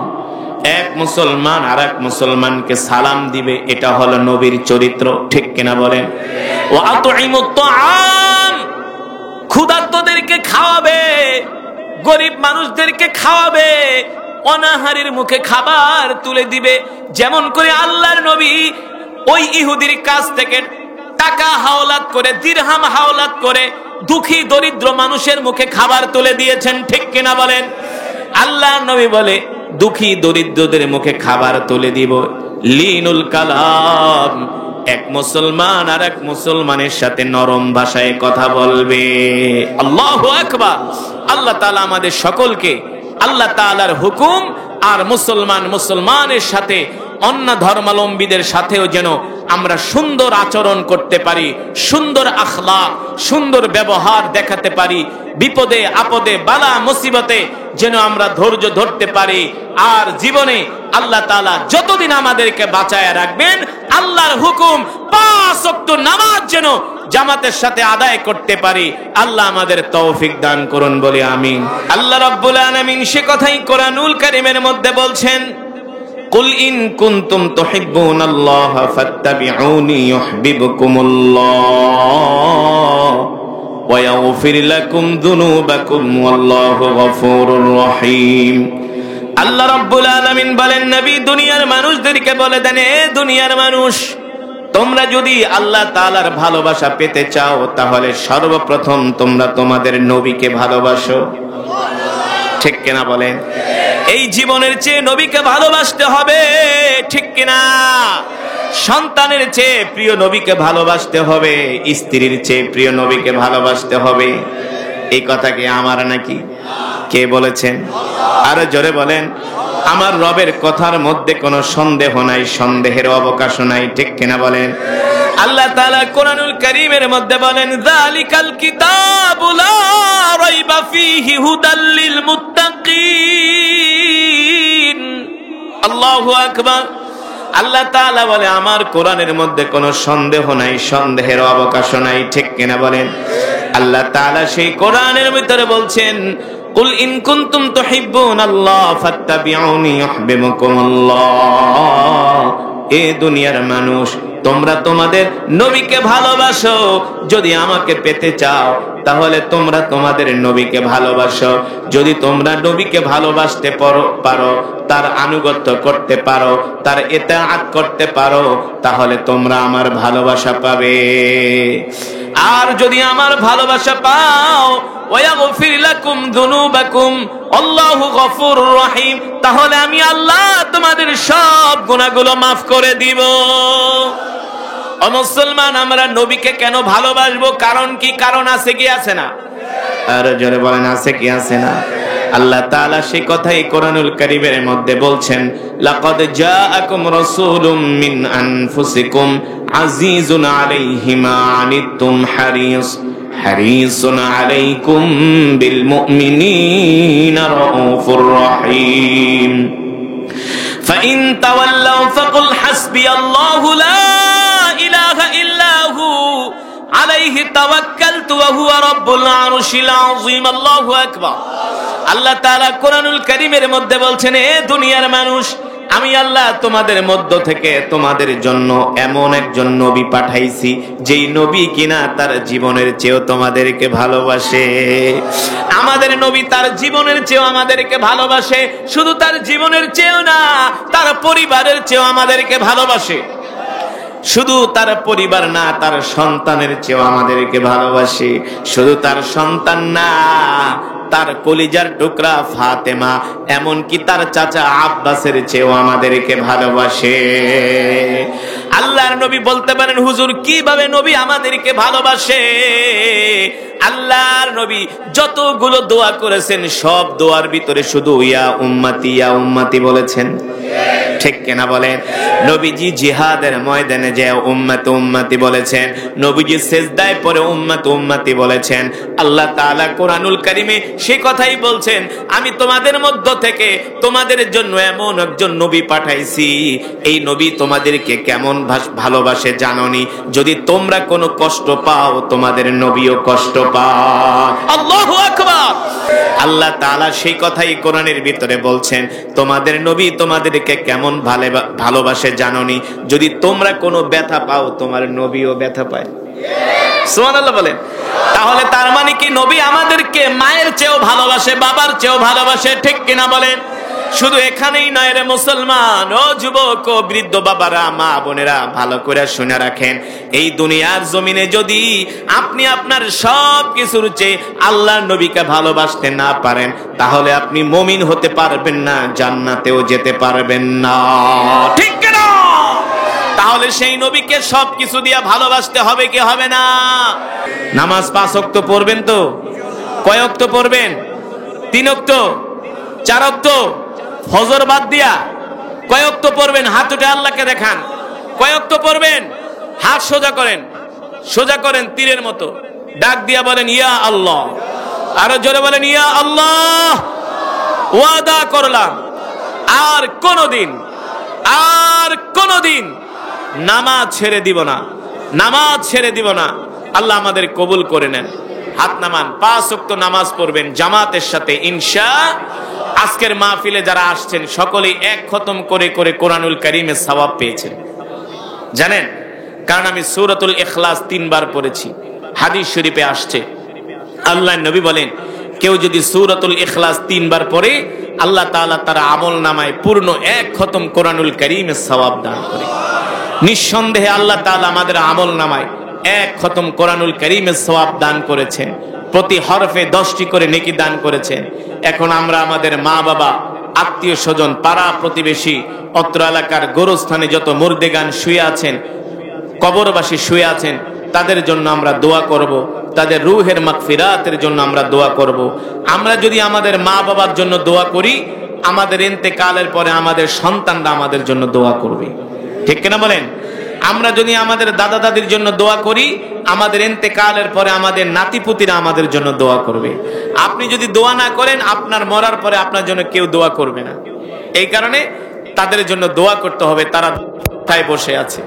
এক মুসলমান আর এক মুসলমানকে সালাম দিবে, এটা হলো নবীর চরিত্র। ঠিক কিনা বলেন? ওয়া আতঈমুত তাআম, ক্ষুধার্তদেরকে খাওয়াবে, গরিব মানুষদেরকে খাওয়াবে, অনাহারের মুখে খাবার তুলে দিবে। যেমন করে আল্লাহর নবী ওই ইহুদির কাছ থেকে টাকা হাওলাত করে, দিরহাম হাওলাত করে দুঃখী দরিদ্র মানুষের মুখে খাবার তুলে দিয়েছেন। ঠিক কিনা বলেন? আল্লাহর নবী বলে দুঃখী দরিদ্রদের মুখে খাবার তুলে দিব। লিনুল কালাম, এক মুসলমান আর এক মুসলমানের সাথে নরম ভাষায় কথা বলবে। আল্লাহু আকবার। আল্লাহ তাআলা আমাদের সকলকে আল্লাহ তাআলার হুকুম আর মুসলমানের সাথে, অন্য ধর্মাবলম্বীদের সাথেও যেন আমরা সুন্দর আচরণ করতে পারি, সুন্দর আখলাক, সুন্দর ব্যবহার দেখাতে পারি। বিপদে আপদে বালা মুসিবতে যেন আমরা ধৈর্য ধরতে পারি। আর জীবনে আল্লাহ তাআলা যতদিন আমাদেরকে বাঁচায় রাখবেন, আল্লাহর হুকুম 5 ওয়াক্ত নামাজ যেন জামাতের সাথে আদায় করতে পারি। আল্লাহ আমাদের তৌফিক দান করুন, বলি আমিন। আল্লাহ রাব্বুল আলামিন সে কথাই কোরআনুল কারীমের মধ্যে বলছেন, কুল ইন কুনতুম তুহিব্বুনাল্লাহ ফাত্তাবিউনি ইউহিব্বুকুমুল্লাহ ওয়া ইয়াগফির লাকুম যুনুবাকুম ওয়াল্লাহু গফুরুর রহিম। আল্লাহ রাব্বুল আলামিন বলেন, নবী দুনিয়ার মানুষদেরকে বলে দেন, এ দুনিয়ার মানুষ, তোমরা যদি আল্লাহ তাআলার ভালোবাসা পেতে চাও, তাহলে সর্বপ্রথম তোমরা তোমাদের নবীকে ভালোবাসো। ঠিক কিনা বলেন? এই জীবনের চেয়ে নবীকে ভালোবাসতে হবে। ঠিক কিনা? সন্তানের চেয়ে প্রিয় নবীকে ভালোবাসতে হবে, স্ত্রীর চেয়ে প্রিয় নবীকে ভালোবাসতে হবে। এই কথা কি আমার নাকি? কে বলেছেন? আরো জোরে বলেন। আমার রবের কথার মধ্যে কোনো সন্দেহ নাই, সন্দেহের অবকাশ নাই, ঠিক কিনা বলেন? আল্লাহ তাআলা কোরআনুল কারীমের মধ্যে বলেন, যালিকাল কিতাবু লা রাইবা ফীহি হুদাল লিল মুত্তাকিন। আল্লাহু আকবার। আল্লাহ তাআলা বলে, আমার কোরআনের মধ্যে কোনো সন্দেহ নাই, সন্দেহের অবকাশ নাই, ঠিক কিনা বলেন? আল্লাহ তাআলা সেই কোরআনের ভিতরে বলছেন, কুল ইন কুনতুম তুহিব্বুনাল্লাহ ফাত্তাবিউনি ইউহিব্বুকুমুল্লাহ। এ দুনিয়ার মানুষ, তোমরা তোমাদের নবীকে ভালোবাসো। যদি আমাকে পেতে চাও তাহলে তোমরা তোমাদের নবীকে ভালোবাসো। যদি তোমরা নবীকে ভালোবাসতে পারো, তার আনুগত্য করতে পারো, তার ইতাআত করতে পারো, তাহলে তোমরা আমার ভালোবাসা পাবে। আর যদি আমার ভালোবাসা পাও, ওয়াগফির লাকুম যুনুবাকুম আল্লাহু গফুরুর রহিম, তাহলে আমি আল্লাহ তোমাদের সব গুনাহগুলো মাফ করে দিব। ও মুসলমান, আমরা নবীকে কেন ভালোবাসবো? কারণ কি? কারণ আছে কি আছে না? আর জোরে বলেন, আছে কি আছে না? আল্লাহ তাআলা সেই কথাই কোরআনুল কারীমের মধ্যে বলছেন, লাকাদ জাআকুম রাসূলুম মিন আনফুসিকুম আজিজুন আলাইহি মা আনিতুম হারিসুন আলাইকুম বিল মুমিনিনা রাউফুর রহিম। ফাইন তাওয়াল্লাউ ফাকুল হাসবিয়াল্লাহু লা ইলাহা ইল্লা হু আলাইহি তাওয়াক্কালতু ওয়া হুয়া রাব্বুল আরশিল আযীম। আল্লাহু আকবার। আল্লাহ তাআলা কোরআনুল কারীমের মধ্যে বলছেন, এ দুনিয়ার মানুষ, আমি আল্লাহ তোমাদের মধ্য থেকে তোমাদের জন্য এমন একজন নবী পাঠাইছি, যেই নবী কিনা তার জীবনের চেয়েও তোমাদেরকে ভালোবাসে। আমাদের নবী তার জীবনের চেয়েও আমাদেরকে ভালোবাসে। শুধু তার জীবনের চেয়েও না, তার পরিবারের চেয়েও আমাদেরকে ভালোবাসে। শুধু তার পরিবার না, তার সন্তানের চেয়েও আমাদেরকে ভালোবাসে। শুধু তার সন্তান না, তার কলিজার টুকরা ফাতেমা, এমনকি তার চাচা আব্বাসের চেয়েও আমাদেরকে ভালোবাসে। আল্লাহর নবী বলতে পারেন, হুজুর কিভাবে নবী আমাদেরকে ভালোবাসে? আল্লাহর নবী যতগুলো দোয়া করেছেন, সব দোয়ার ভিতরে শুধু ইয়া উম্মতি বলেছেন, ঠিক কিনা বলেন? নবীজি জিহাদের ময়দানে যে উম্মতি বলেছেন, নবীজি সিজদায় পড়ে উম্মতি বলেছেন। আল্লাহ তাআলা কোরআনুল কারীমে সেই কথাই বলছেন, আমি তোমাদের মধ্য থেকে তোমাদের জন্য এমন একজন নবী পাঠাইছি, এই নবী তোমাদেরকে কেমন ভালোবাসে জানোনি? যদি তোমরা কোনো কষ্ট পাও, তোমাদের নবীও কষ্ট পায়। আল্লাহু আকবার। আল্লাহ তাআলা সেই কথাই কোরআনের ভিতরে বলছেন, তোমাদের নবী তোমাদেরকে কেমন ভালোবাসে জানোনি? যদি তোমরা কোনো ব্যথা পাও, তোমার নবীও ব্যথা পায়। সুবহানাল্লাহ বলেন। তাহলে তার মানে কি নবী আমাদেরকে মায়ের চেয়েও ভালোবাসে, বাবার চেয়েও ভালোবাসে, ঠিক কিনা বলেন? শুধু এখানেই নয় রে মুসলমান, ও যুবক ও বৃদ্ধ বাবারা, মা বোনেরা, ভালো করে শুনে রাখেন, এই দুনিয়ার জমিনে যদি আপনি আপনার সব কিছুর চেয়ে আল্লাহর নবীকে ভালোবাসতে না পারেন, তাহলে আপনি মুমিন হতে পারবেন না, জান্নাতেও যেতে পারবেন না, ঠিক কিনা? তাহলে সেই নবীকে সবকিছু দিয়ে ভালোবাসতে হবে কি হবে না? নামাজ 5 ওয়াক্ত পড়বেন তো? কয় ওয়াক্ত পড়বেন? 3 ওয়াক্ত, 4 ওয়াক্ত? ফজর বাদ দিয়া কয় ওয়াক্ত পড়বেন? হাত উঠে আল্লাহকে দেখান। কয় ওয়াক্ত পড়বেন? হাত সোজা করেন তীরের মতো, ডাক দিয়া বলেন ইয়া আল্লাহ। আরো জোরে বলেন ইয়া আল্লাহ। ওয়াদা করলাম আর কোনদিন নামাজ ছেড়ে দিব না। আল্লাহ আমাদের কবুল করে নেন। হাত নামান। 5 ওয়াক্ত নামাজ পড়বেন জামাতের সাথে ইনশাআল্লাহ। আজকের মাহফিলে যারা আসছেন সকলেই এক খতম করে কোরআনুল কারীমের সওয়াব পেয়েছেন, জানেন? কারণ আমি সূরাতুল ইখলাস 3 বার পড়েছি। হাদিস শরীফে আসছে, আল্লাহর নবী বলেন, কেউ যদি সূরাতুল ইখলাস 3 বার পড়ে, আল্লাহ তাআলা তার আমল নামায় পূর্ণ 1 খতম কোরআনুল কারীমের সওয়াব দান করে। নিঃসন্দেহে আল্লাহ তাআলা আমাদের আমল নামায় 1 খতম কোরআনুল কারীমের সওয়াব দান করেছেন। প্রতি হরফে 10টি করে নেকি দান করেছেন। এখন আমরা আমাদের মা বাবা, আত্মীয় স্বজন, পাড়া প্রতিবেশী, অত্র এলাকার গোরস্থানে যত মুর্দেগান শুয়ে আছেন, কবরবাসী শুয়ে আছেন, তাদের জন্য আমরা দোয়া করব, তাদের রূহের মাগফিরাতের জন্য আমরা দোয়া করব। আমরা যদি আমাদের মা বাবার জন্য দোয়া করি, আমাদের ইন্তেকালের পরে আমাদের সন্তানরা আমাদের জন্য দোয়া করবে, ঠিক কিনা বলেন? আমরা যদি আমাদের দাদা দাদির জন্য দোয়া করি, আমাদের ইন্তেকালের পরে আমাদের নাতিপুতিরা আমাদের জন্য দোয়া করবে। আপনি যদি দোয়া না করেন, আপনার মরার পরে আপনার জন্য কেউ দোয়া করবে না। এই কারণে তাদের জন্য দোয়া করতে হবে। তারা কোথায় বসে আছে,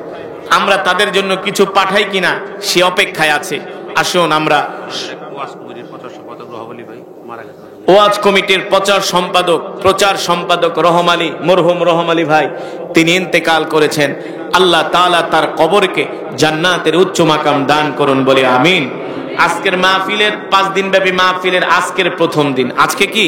আমরা তাদের জন্য কিছু পাঠাই কিনা সে অপেক্ষায় আছে। আসুন আমরা ওয়াজ কমিটির প্রচার সম্পাদক রহম আলী, মরহুম রহম আলী ভাই, তিনি ইন্তেকাল করেছেন। আল্লাহ তাআলা তার কবরকে জান্নাতের উচ্চ মাকাম দান করুন বলে আমিন। আজকের মাহফিলের 5 দিন ব্যাপী মাহফিলের আজকের প্রথম দিন। আজকে কি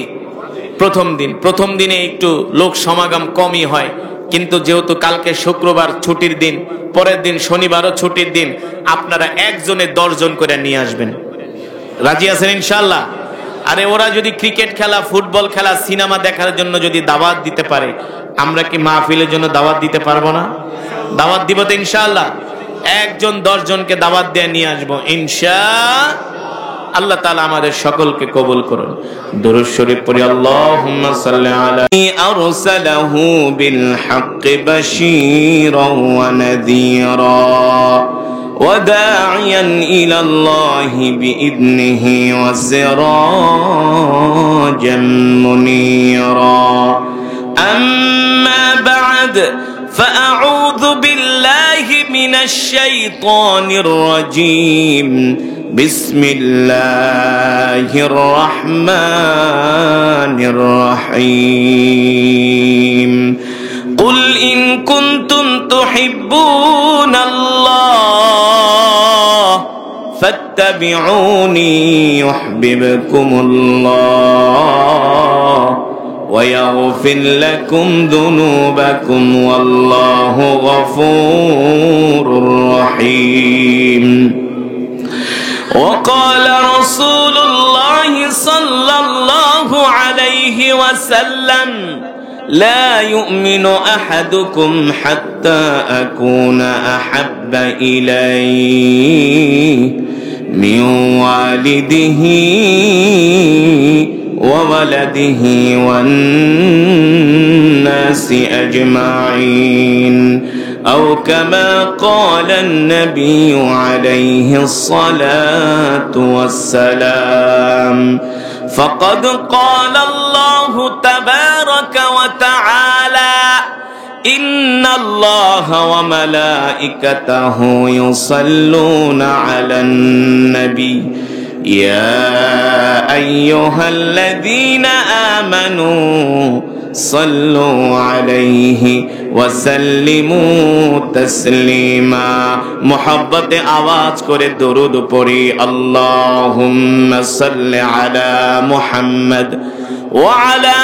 প্রথম দিন? প্রথম দিনে একটু লোক সমাগম কমই হয়, কিন্তু যেহেতু কালকে শুক্রবার ছুটির দিন, পরের দিন শনিবারও ছুটির দিন, আপনারা একজনে 10 জন করে নিয়ে আসবেন। রাজি আছেন ইনশাআল্লাহ? আরে ওরা যদি ক্রিকেট খেলা, ফুটবল খেলা, সিনেমা দেখার জন্য যদি দাওয়াত দিতে পারে, আমরা কি মাহফিলের জন্য দাওয়াত দিতে পারবো না? দাওয়াত দিব তো ইনশাআল্লাহ। একজন 10 জনকে দাওয়াত দিয়ে নিয়ে আসবো ইনশাআল্লাহ। আল্লাহ তাআলা আমাদের সকলকে কবুল করুন। দুরূদ শরীফ পড়ি। আল্লাহুম্মা সাল্লি আলা আরসালাহু বিল হাক্কি বাশীরান ওয়া নাযীরা وداعيا إلى الله بإذنه وسراجا منيرا أما بعد فأعوذ بالله من الشيطان الرجيم بسم الله الرحمن الرحيم قل إن كنتم تحبون الله فاتبعوني يحببكم الله ويغفر لكم ذنوبكم والله غفور رحيم وقال رسول الله صلى الله عليه وسلم لا يؤمن أحدكم حتى أكون أحب إليه من والده وولده والناس أجمعين أو كما قال النبي عليه الصلاة والسلام فقد قال الله تبارك وتعالى إن الله وملائكته يصلون على النبي يا أيها الذين آمنوا صلوا عليه وسلموا تسليما محبت आवाज करे दुरूद पढ़ी अल्लाहुम्मा सल्लि अला मुहम्मद व अला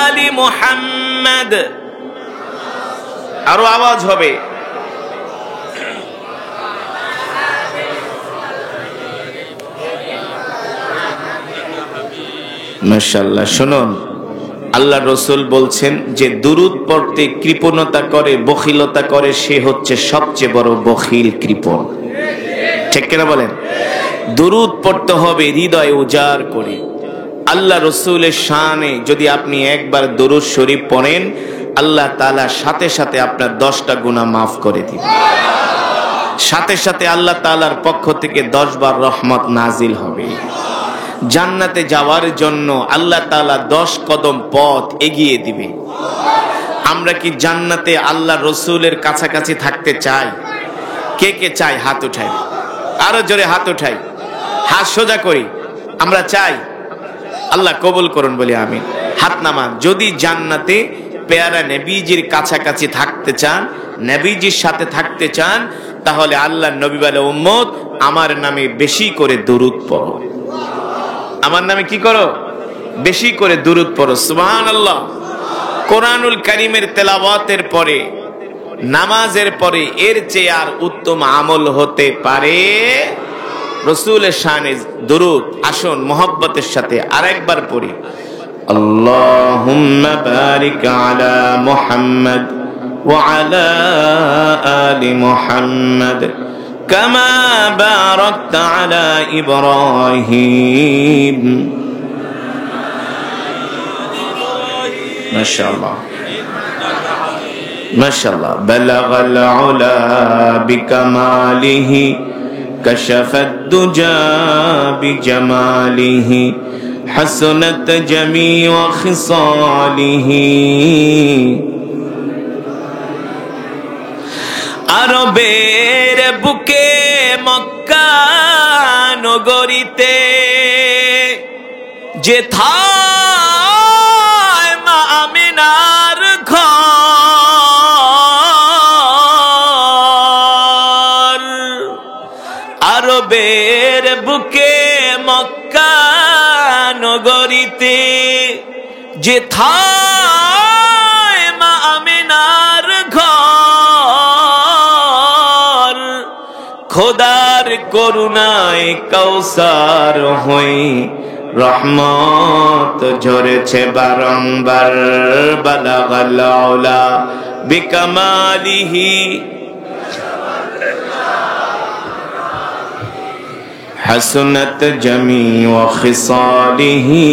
आलि मुहम्मद आरो आवाज होबे माशाअल्लाह শুনুন আল্লাহ রসুল বলছেন যে দুরূদ পড়তে কৃপণতা করে, বখিলতা করে, সে হচ্ছে সবচেয়ে বড় বখিল, কৃপণ। ঠিক কিনা বলেন? দুরূদ পড়তে হবে হৃদয় উজাড় করে। আল্লাহ রসুলের শানে যদি আপনি একবার দুরূদ শরীফ পড়েন, আল্লাহ তাআলা সাথে সাথে আপনার 10টা গুনাহ মাফ করে দিবেন। সাথে সাথে আল্লাহ তাআলার পক্ষ থেকে 10 বার রহমত নাজিল হবে। জান্নাতে যাওয়ার জন্য আল্লাহ তাআলা 10 কদম পথ এগিয়ে দিবে। আমরা কি জান্নাতে আল্লাহ রসুলের কাছাকাছি থাকতে চাই? কে কে চাই? হাত উঠাই, আরো জোরে হাত উঠাই, হাত সোজা করি। আমরা চাই, আল্লাহ কবুল করুন বলি আমিন। হাত নামান। যদি জান্নাতে পেয়ারা নবীজির কাছাকাছি থাকতে চান, নবীজির সাথে থাকতে চান, তাহলে আল্লাহ নবী বলে, উম্মত আমার নামে বেশি করে দুরূদ পড়ো। আমার নামে কি করো? বেশি করে দুরূদ পড়ো। সুবহানাল্লাহ। কোরআনুল কারীমের তেলাওয়াতের পরে, নামাজের পরে এর চেয়ে আর উত্তম আমল হতে পারে? রাসূলের শানে দুরূদ। আসুন মুহাব্বতের সাথে আরেকবার পড়ি। আল্লাহুম্মা বারিক আলা মুহাম্মদ ওয়া আলা আলি মুহাম্মদ كما باركت على إبراهيم ما شاء الله ما شاء الله بلغ العلا بكماله كشف الدجى بجماله حسنت جميع خصاله আরবের বুকে মক্কা নগরীতে যেথায় মা আমিনার ঘর আরবের বুকে মক্কা নগরীতে যেথায় মা আমিনার ঘর খোদার করুণায় কৌসার হই রহমত ঝরেছে বারংবার বালাগাল আউলা বিকামালিহি হাসনাত জামিউ খিসালিহি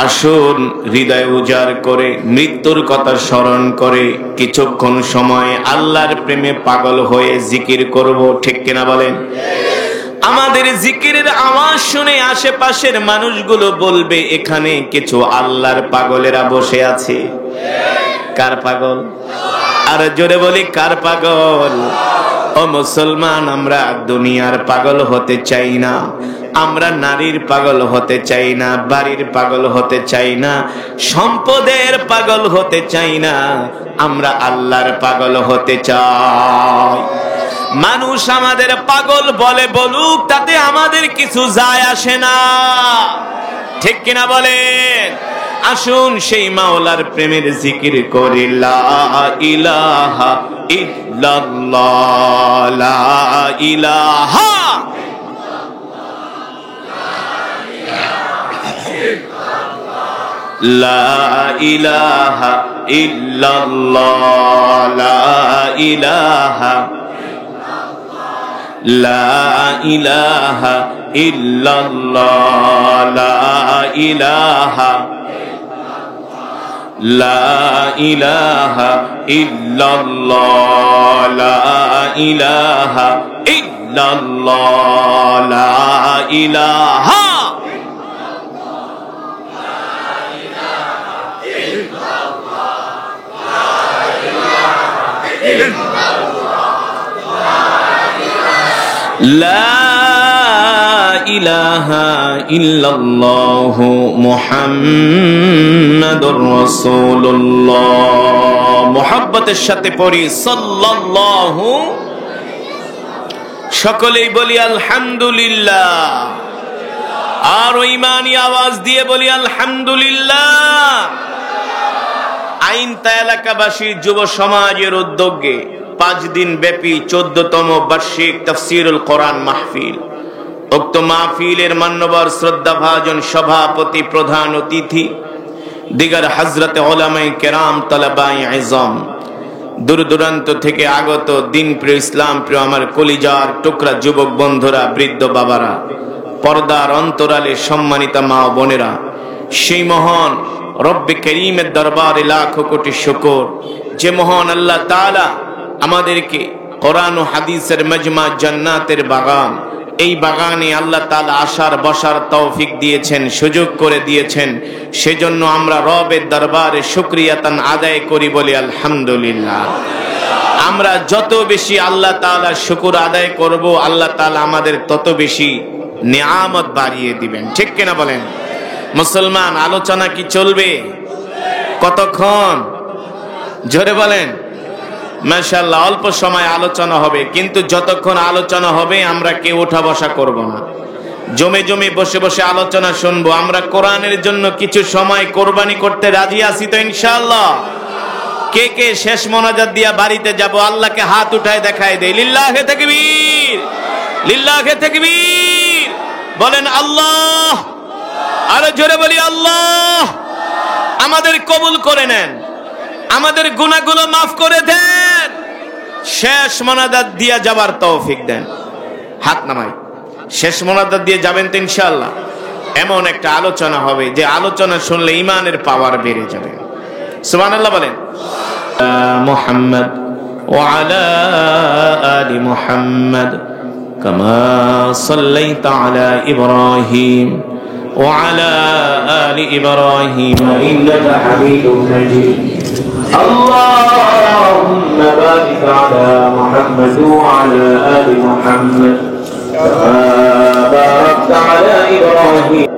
আসুন হৃদয় উজাড় করে মৃত্যুর কথা স্মরণ করে কিছুক্ষণ সময় আল্লাহর প্রেমে পাগল হয়ে জিকির করব, ঠিক কিনা বলেন? আমাদের জিকিরের আওয়াজ শুনে আশেপাশের মানুষগুলো বলবে এখানে কিছু আল্লাহর পাগলেরা বসে আছে। কার পাগল? আর জোরে বলি কার পাগল? ও মুসলমান, আমরা দুনিয়ার পাগল হতে চাই না, আমরা নারীর পাগল হতে চাই না, বাড়ির পাগল হতে চাই না, সম্পদের পাগল হতে চাই না, আমরা আল্লাহর পাগল হতে চাই। মানুষ আমাদের পাগল বলে বলুক, তাতে আমাদের কিছু যায় আসে না, ঠিক কিনা বলেন? আসুন সেই মাওলার প্রেমের জিকির করি, লা ইলাহা ইল্লাল্লাহ, লা ইলাহা লা ইলাহা ইল্লাল্লাহ, লা ইলাহা লা ইলাহা ইল্লাল্লাহ, লা ইলাহা লা ইলাহা ইল্লাল্লাহ, লা ইলাহা ইল্লাল্লাহ, লা ইলাহা লা ইলাহা ইল্লাল্লাহ মুহাম্মাদুর রাসূলুল্লাহ। মুহাব্বতের সাথে পড়ি সাল্লাল্লাহু, সকলেই বলি আলহামদুলিল্লাহ, আর ঈমানি আওয়াজ দিয়ে বলি আলহামদুলিল্লাহ। আইনতা এলাকাবাসী যুব সমাজের উদ্যোগে 5 দিন ব্যাপী 14তম বার্ষিক তাফসীরুল কোরআন মাহফিল, উক্ত মাহফিলের মান্যবর শ্রদ্ধাভাজন সভাপতি, প্রধান অতিথি দিগার হযরতে উলামায়ে কেরাম, তালাবায়ে ইজম, দূর দূরান্ত থেকে আগত দিনপ্রিয় ইসলাম প্রিয় আমার কলিজার টুকরা যুবক বন্ধুরা, বৃদ্ধ বাবারা, পর্দার অন্তরালে সম্মানিতা মা ও বোনেরা, সেই মহান রব্বে করিমের দরবারে লাখো কোটি শুকর, যে মহান আল্লাহ তাআলা আমাদেরকে কোরআন ও হাদিসের মজমা জান্নাতের বাগান, এই বাগানে আল্লাহ তাআলা আসার বসার তৌফিক দিয়েছেন, সুযোগ করে দিয়েছেন। সেজন্য আমরা রবের দরবারে শুকরিয়াতান আদায় করি, বলি আলহামদুলিল্লাহ। আমরা যত বেশি আল্লাহ তাআলার শুকর আদায় করব, আল্লাহ তাআলা আমাদের তত বেশি নিয়ামত বাড়িয়ে দিবেন, ঠিক কিনা বলেন? মুসলমান, আলোচনা কি চলবে? কতক্ষণ? জোরে বলেন। মাশাআল্লাহ, অল্প সময় আলোচনা হবে, কিন্তু যতক্ষণ আলোচনা হবে আমরা কেউ ওঠা বসা করব না, জমে জমে বসে বসে আলোচনা শুনবো। আমরা কোরআনের জন্য কিছু সময় কোরবানি করতে রাজি আছি তো ইনশাআল্লাহ? কে কে শেষ মোনাজাত দিয়া বাড়িতে যাব? আল্লাহকে হাত উঠায় দেখায় দেই, লিল্লাহে তাকবীর, লিল্লাহে তাকবীর। বলেন আল্লাহ, আরো জোরে বলি আল্লাহ। আমাদের কবুল করে নেন, আমাদের গুনাহগুলো মাফ করে দেন, শেষ মোনাজাত দিয়া যাবার তৌফিক দেন। হাত নামাই, শেষ মোনাজাত দিয়ে যাবেন তো ইনশাআল্লাহ। এমন একটা আলোচনা হবে যে আলোচনা শুনলে ইমানের পাওয়ার বেড়ে যাবে। সুবহানাল্লাহ বলেন। মুহাম্মদ ওয়া আলা আলি মুহাম্মদ কামা সাল্লাইতা আলা ইব্রাহিম ওয়া আলা আলি ইব্রাহিম ইন্নাকা হামিদুম মাজিদ। اللهم بارك على محمد وعلى آل محمد كما باركت على إبراهيم